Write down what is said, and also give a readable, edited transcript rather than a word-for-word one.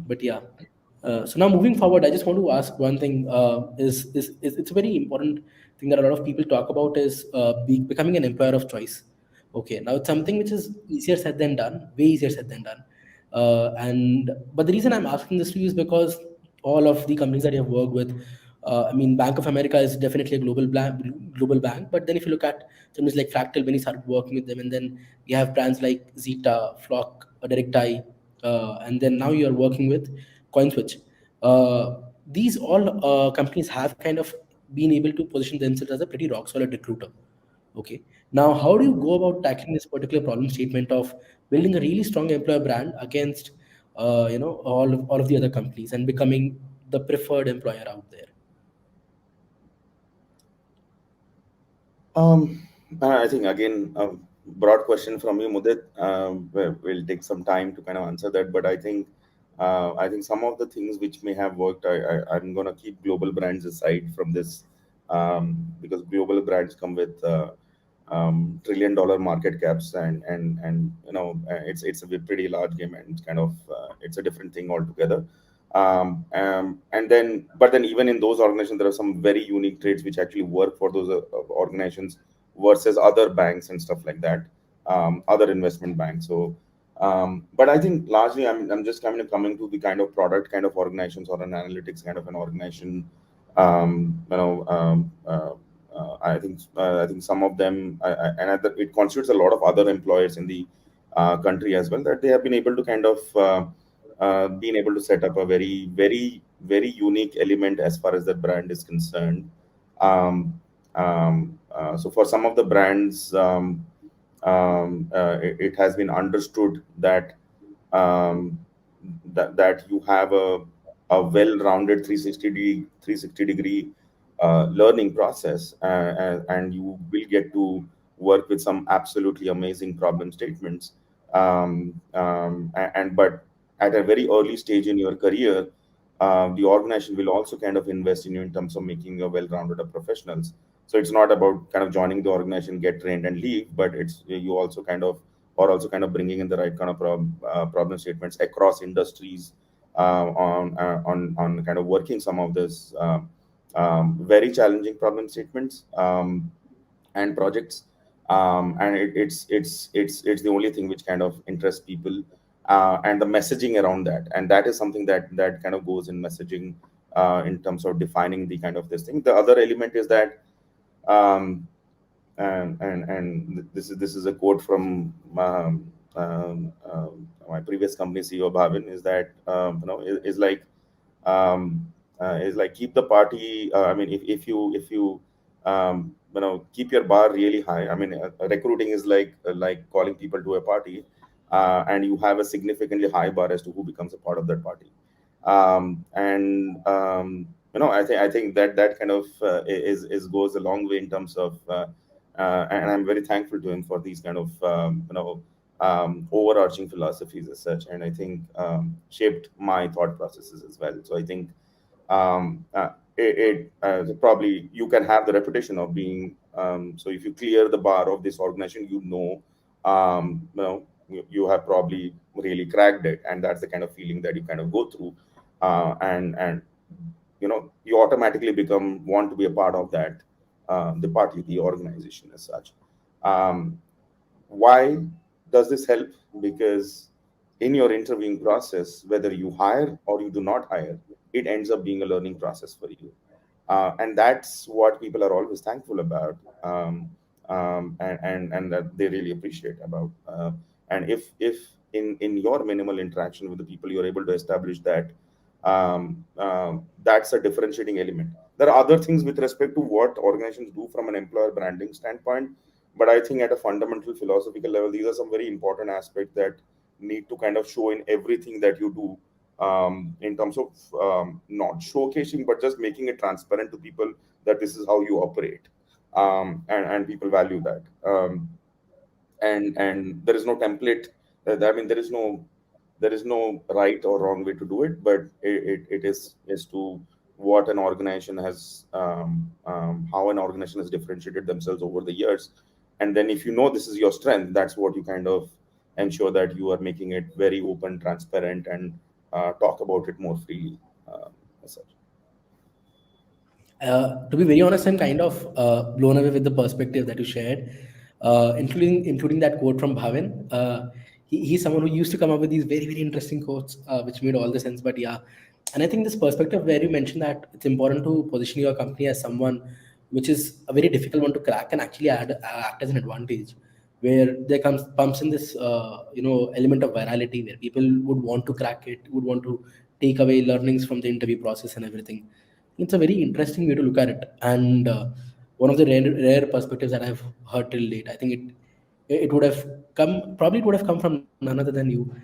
But yeah. So now moving forward, I just want to ask one thing. Is it's a very important thing that a lot of people talk about is becoming an employer of choice. Okay, now it's something which is easier said than done, way easier said than done. And but the reason I'm asking this to you is because all of the companies that you have worked with, I mean, Bank of America is definitely a global bank. But then if you look at companies like Fractal, when you started working with them, and then you have brands like Zeta, Flock, Directai, and then now you are working with Coinswitch. These all companies have kind of been able to position themselves as a pretty rock solid recruiter. Okay. Now, how do you go about tackling this particular problem statement of building a really strong employer brand against, all of the other companies and becoming the preferred employer out there? Um, I think again a broad question from you, Mudit. We'll take some time to kind of answer that, but I think some of the things which may have worked, I'm gonna keep global brands aside from this, because global brands come with trillion-dollar market caps, and it's a pretty large game, and it's kind of it's a different thing altogether. And then but then even in those organizations there are some very unique traits which actually work for those organizations versus other banks and stuff like that, other investment banks. So but I think largely I'm just kind of coming to the kind of product kind of organizations or an analytics kind of an organization. I think some of them, it constitutes a lot of other employers in the country as well, that they have been able to kind of been able to set up a very, very, very unique element as far as the brand is concerned. So for some of the brands, it has been understood that that you have a well-rounded 360 degree learning process, and you will get to work with some absolutely amazing problem statements. But at a very early stage in your career, the organization will also kind of invest in you in terms of making you well-rounded professionals. So it's not about kind of joining the organization, get trained and leave, but it's you also kind of or also kind of bringing in the right kind of problem statements across industries, on kind of working some of this very challenging problem statements, and projects. And it's the only thing which kind of interests people, and the messaging around that, and that is something that kind of goes in messaging, in terms of defining the kind of this thing. The other element is that, um, and this is a quote from my previous company CEO Bhavin, is that is like keep the party. I mean, if you keep your bar really high. I mean, recruiting is like calling people to a party, and you have a significantly high bar as to who becomes a part of that party. And I think that kind of is goes a long way in terms of, and I'm very thankful to him for these kind of overarching philosophies as such, and I think shaped my thought processes as well. So I think probably you can have the reputation of being, so if you clear the bar of this organization, you have probably really cracked it, and that's the kind of feeling that you kind of go through, and you automatically become want to be a part of that, the party, the organization as such. um, why does this help? Because in your interviewing process, whether you hire or you do not hire, it ends up being a learning process for you. And that's what people are always thankful about, and that they really appreciate about. And if in your minimal interaction with the people, you're able to establish that, that's a differentiating element. There are other things with respect to what organizations do from an employer branding standpoint, but I think at a fundamental philosophical level, these are some very important aspects that need to kind of show in everything that you do, in terms of not showcasing, but just making it transparent to people that this is how you operate, and people value that. And there is no template. I mean, there is no right or wrong way to do it, but it is to what an organization has, how an organization has differentiated themselves over the years. And then if you know this is your strength, that's what you kind of ensure that you are making it very open, transparent, talk about it more freely. Sir. To be very honest, I'm kind of blown away with the perspective that you shared, including that quote from Bhavin. He's someone who used to come up with these very interesting quotes, which made all the sense. But yeah, and I think this perspective where you mentioned that it's important to position your company as someone which is a very difficult one to crack and actually act as an advantage, where there comes pumps in this element of virality where people would want to crack it, would want to take away learnings from the interview process and everything. It's a very interesting way to look at it, and one of the rare perspectives that I've heard till date. I think it would have come, probably it would have come from none other than you.